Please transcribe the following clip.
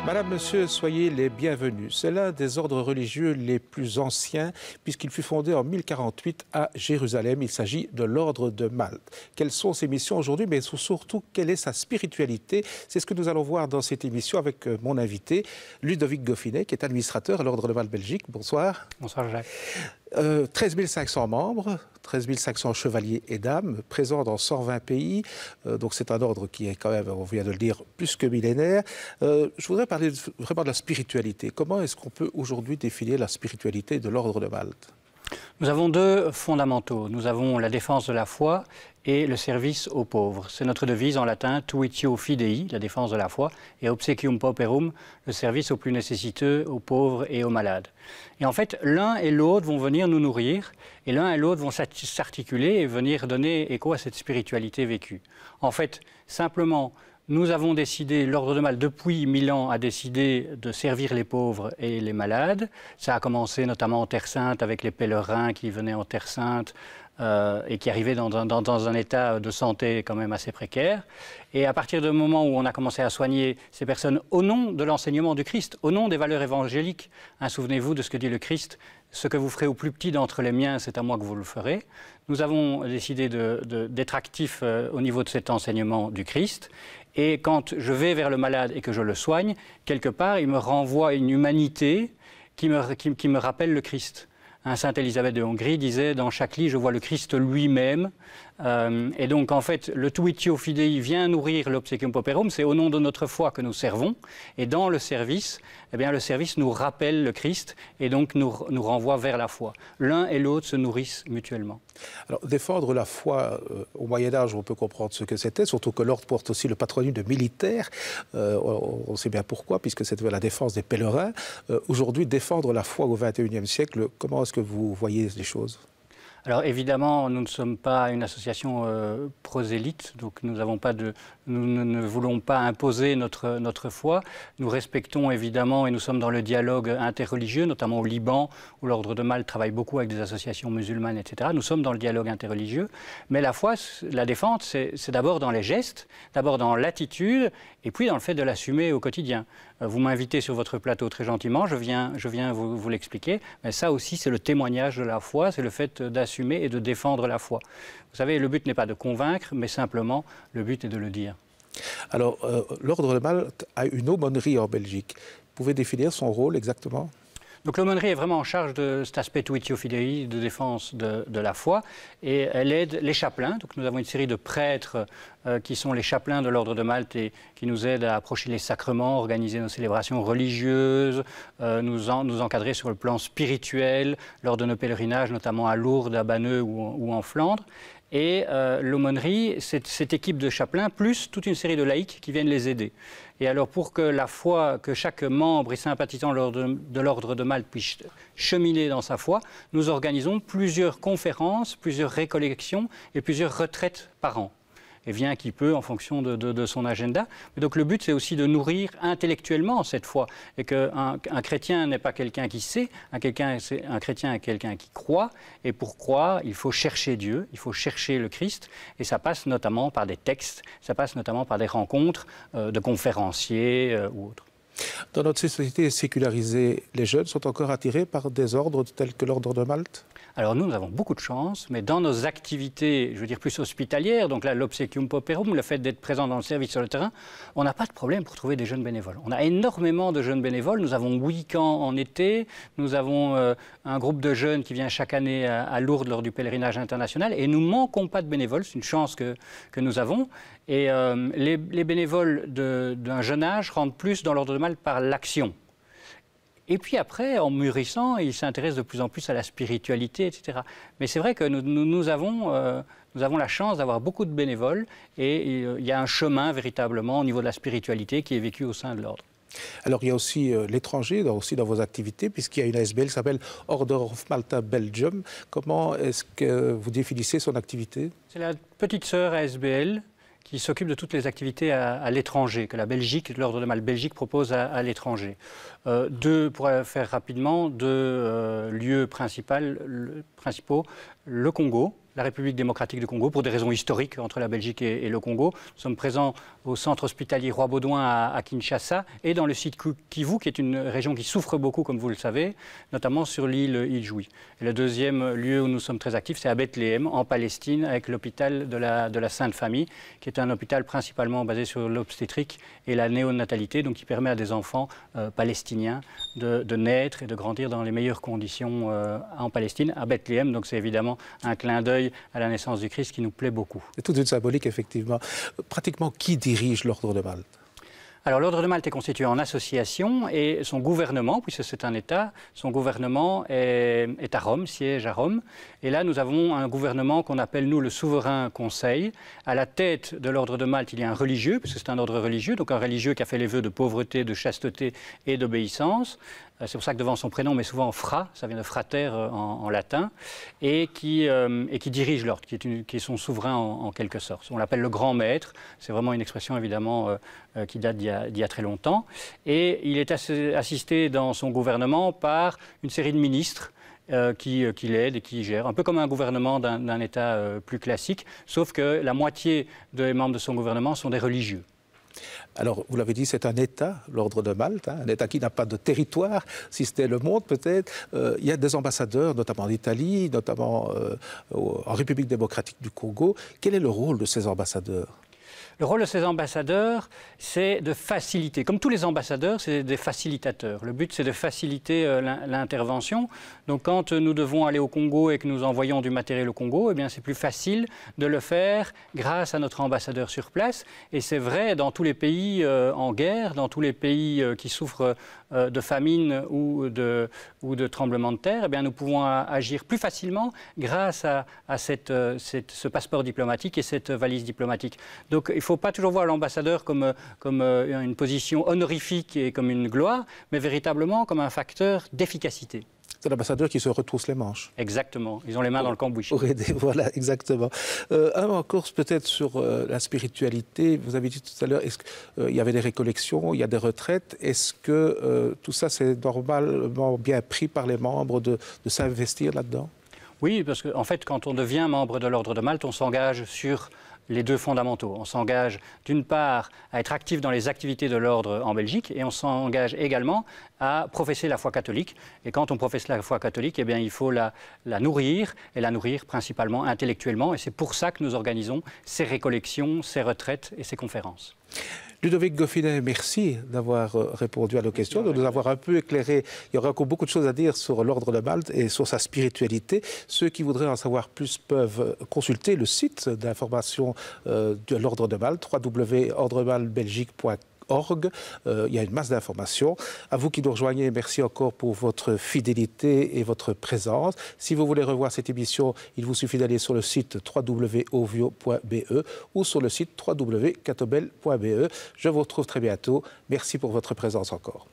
Madame, Monsieur, soyez les bienvenus. C'est l'un des ordres religieux les plus anciens puisqu'il fut fondé en 1048 à Jérusalem. Il s'agit de l'ordre de Malte. Quelles sont ses missions aujourd'hui, mais surtout quelle est sa spiritualité? C'est ce que nous allons voir dans cette émission avec mon invité, Ludovic Goffinet, qui est administrateur à l'ordre de Malte Belgique. Bonsoir. Bonsoir Jacques. 13 500 membres, 13 500 chevaliers et dames, présents dans 120 pays. Donc c'est un ordre qui est quand même, on vient de le dire, plus que millénaire. Je voudrais parler vraiment de la spiritualité. Comment est-ce qu'on peut aujourd'hui définir la spiritualité de l'ordre de Malte? Nous avons deux fondamentaux. Nous avons la défense de la foi et le service aux pauvres. C'est notre devise en latin, Tuitio Fidei, la défense de la foi, et Obsequium Pauperum, le service aux plus nécessiteux, aux pauvres et aux malades. Et en fait, l'un et l'autre vont venir nous nourrir, et l'un et l'autre vont s'articuler et venir donner écho à cette spiritualité vécue. En fait, simplement, nous avons décidé, l'ordre de Malte, depuis 1000 ans, a décidé de servir les pauvres et les malades. Ça a commencé notamment en Terre Sainte avec les pèlerins qui venaient en Terre Sainte et qui arrivaient dans un état de santé quand même assez précaire. Et à partir du moment où on a commencé à soigner ces personnes au nom de l'enseignement du Christ, au nom des valeurs évangéliques, souvenez-vous de ce que dit le Christ, « Ce que vous ferez au plus petit d'entre les miens, c'est à moi que vous le ferez ». Nous avons décidé d'être actifs au niveau de cet enseignement du Christ. Et quand je vais vers le malade et que je le soigne, quelque part, il me renvoie une humanité qui me rappelle le Christ. Sainte Élisabeth de Hongrie disait « Dans chaque lit, je vois le Christ lui-même ». Et donc, en fait, le Tuitio Fidei vient nourrir l'Obsequium Pauperum. C'est au nom de notre foi que nous servons. Et dans le service, eh bien, le service nous rappelle le Christ et donc nous renvoie vers la foi. L'un et l'autre se nourrissent mutuellement. Alors, défendre la foi, au Moyen-Âge, on peut comprendre ce que c'était, surtout que l'ordre porte aussi le patronyme de militaire. On sait bien pourquoi, puisque c'était la défense des pèlerins. Aujourd'hui, défendre la foi au XXIe siècle, comment est-ce que vous voyez les choses ? Alors évidemment, nous ne sommes pas une association prosélyte, donc nous ne voulons pas imposer notre foi. Nous respectons évidemment et nous sommes dans le dialogue interreligieux, notamment au Liban, où l'ordre de Malte travaille beaucoup avec des associations musulmanes, etc. Nous sommes dans le dialogue interreligieux, mais la foi, la défense, c'est d'abord dans les gestes, d'abord dans l'attitude, et puis dans le fait de l'assumer au quotidien. Vous m'invitez sur votre plateau très gentiment, je viens vous l'expliquer, mais ça aussi c'est le témoignage de la foi, c'est le fait d'assumer et de défendre la foi. Vous savez, le but n'est pas de convaincre, mais simplement le but est de le dire. Alors, l'ordre de Malte a une aumônerie en Belgique. Vous pouvez définir son rôle exactement ? Donc l'aumônerie est vraiment en charge de cet aspect Tuitio Fidei, de défense de la foi, et elle aide les chapelains. Donc nous avons une série de prêtres qui sont les chapelains de l'ordre de Malte et qui nous aident à approcher les sacrements, organiser nos célébrations religieuses, nous encadrer sur le plan spirituel lors de nos pèlerinages, notamment à Lourdes, à Banneux ou en Flandre. Et l'aumônerie, c'est cette équipe de chapelains, plus toute une série de laïcs qui viennent les aider. Et alors pour que la foi, que chaque membre et sympathisant de l'ordre de Malte puisse cheminer dans sa foi, nous organisons plusieurs conférences, plusieurs récollections et plusieurs retraites par an. Et vient qui peut en fonction de son agenda. Mais donc le but, c'est aussi de nourrir intellectuellement cette foi. Et qu'un chrétien n'est pas quelqu'un qui sait, un chrétien est quelqu'un qui croit. Et pour croire, il faut chercher Dieu, il faut chercher le Christ. Et ça passe notamment par des textes, ça passe notamment par des rencontres de conférenciers ou autres. Dans notre société sécularisée, les jeunes sont encore attirés par des ordres tels que l'ordre de Malte ? Alors nous avons beaucoup de chance, mais dans nos activités, je veux dire plus hospitalières, donc là l'Obsequium Pauperum, le fait d'être présent dans le service sur le terrain, on n'a pas de problème pour trouver des jeunes bénévoles. On a énormément de jeunes bénévoles, nous avons 8 camps en été, nous avons un groupe de jeunes qui vient chaque année à Lourdes lors du pèlerinage international et nous ne manquons pas de bénévoles, c'est une chance que nous avons. Et les bénévoles d'un jeune âge rentrent plus dans l'ordre de Malte par l'action. Et puis après, en mûrissant, ils s'intéressent de plus en plus à la spiritualité, etc. Mais c'est vrai que nous avons la chance d'avoir beaucoup de bénévoles et il y a un chemin véritablement au niveau de la spiritualité qui est vécu au sein de l'ordre. Alors il y a aussi l'étranger, aussi dans vos activités, puisqu'il y a une ASBL qui s'appelle Order of Malta Belgium. Comment est-ce que vous définissez son activité? C'est la petite sœur ASBL qui s'occupe de toutes les activités à l'étranger, que la Belgique, l'ordre de Malte Belgique propose à l'étranger. Pour faire rapidement, deux lieux principaux, le Congo, la République démocratique du Congo pour des raisons historiques entre la Belgique et le Congo. Nous sommes présents au centre hospitalier Roi-Baudouin à Kinshasa et dans le site Kivu, qui est une région qui souffre beaucoup, comme vous le savez, notamment sur l'île Iljouï. Et le deuxième lieu où nous sommes très actifs, c'est à Bethléem, en Palestine, avec l'hôpital de la Sainte Famille, qui est un hôpital principalement basé sur l'obstétrique et la néonatalité, donc qui permet à des enfants palestiniens de naître et de grandir dans les meilleures conditions en Palestine, à Bethléem. Donc c'est évidemment un clin d'œil à la naissance du Christ qui nous plaît beaucoup. C'est toute une symbolique, effectivement. Pratiquement, qui dirige l'Ordre de Malte? Alors l'Ordre de Malte est constitué en association et son gouvernement, puisque c'est un État, son gouvernement est à Rome, siège à Rome. Et là, nous avons un gouvernement qu'on appelle, nous, le souverain conseil. À la tête de l'Ordre de Malte, il y a un religieux, puisque c'est un ordre religieux, donc un religieux qui a fait les vœux de pauvreté, de chasteté et d'obéissance. C'est pour ça que devant son prénom, on met souvent fra, ça vient de frater en latin, et qui dirige l'ordre, qui est son souverain en quelque sorte. On l'appelle le grand maître, c'est vraiment une expression évidemment qui date d'il y a très longtemps. Et il est assisté dans son gouvernement par une série de ministres qui l'aident et qui gèrent, un peu comme un gouvernement d'un État plus classique, sauf que la moitié des membres de son gouvernement sont des religieux. Alors, vous l'avez dit, c'est un État, l'Ordre de Malte, un État qui n'a pas de territoire, si c'était le monde peut-être. Il y a des ambassadeurs, notamment en Italie, notamment en République démocratique du Congo. Quel est le rôle de ces ambassadeurs ? Le rôle de ces ambassadeurs, c'est de faciliter. Comme tous les ambassadeurs, c'est des facilitateurs. Le but, c'est de faciliter l'intervention. Donc, quand nous devons aller au Congo et que nous envoyons du matériel au Congo, eh bien, c'est plus facile de le faire grâce à notre ambassadeur sur place. Et c'est vrai dans tous les pays en guerre, dans tous les pays qui souffrent de famine ou de tremblements de terre, eh bien, nous pouvons agir plus facilement grâce à ce passeport diplomatique et cette valise diplomatique. Donc, il ne faut pas toujours voir l'ambassadeur comme une position honorifique et comme une gloire, mais véritablement comme un facteur d'efficacité. C'est l'ambassadeur qui se retrousse les manches. Exactement. Ils ont les mains dans le cambouis. Pour aider, voilà, exactement. Un encore peut-être sur la spiritualité. Vous avez dit tout à l'heure, est-ce qu'il y avait des récollections, il y a des retraites. Est-ce que tout ça, c'est normalement bien pris par les membres de s'investir là-dedans? Oui, parce qu'en fait, quand on devient membre de l'Ordre de Malte, on s'engage sur les deux fondamentaux. On s'engage d'une part à être actif dans les activités de l'ordre en Belgique et on s'engage également à professer la foi catholique. Et quand on professe la foi catholique, eh bien, il faut la nourrir et la nourrir principalement intellectuellement. Et c'est pour ça que nous organisons ces récollections, ces retraites et ces conférences. Ludovic Goffinet, merci d'avoir répondu à nos questions, de nous avoir un peu éclairé. Il y aura encore beaucoup de choses à dire sur l'Ordre de Malte et sur sa spiritualité. Ceux qui voudraient en savoir plus peuvent consulter le site d'information de l'Ordre de Malte, www.ordremaltebelgique.org. Il y a une masse d'informations. À vous qui nous rejoignez, merci encore pour votre fidélité et votre présence. Si vous voulez revoir cette émission, il vous suffit d'aller sur le site www.ovio.be ou sur le site www.catobel.be. Je vous retrouve très bientôt. Merci pour votre présence encore.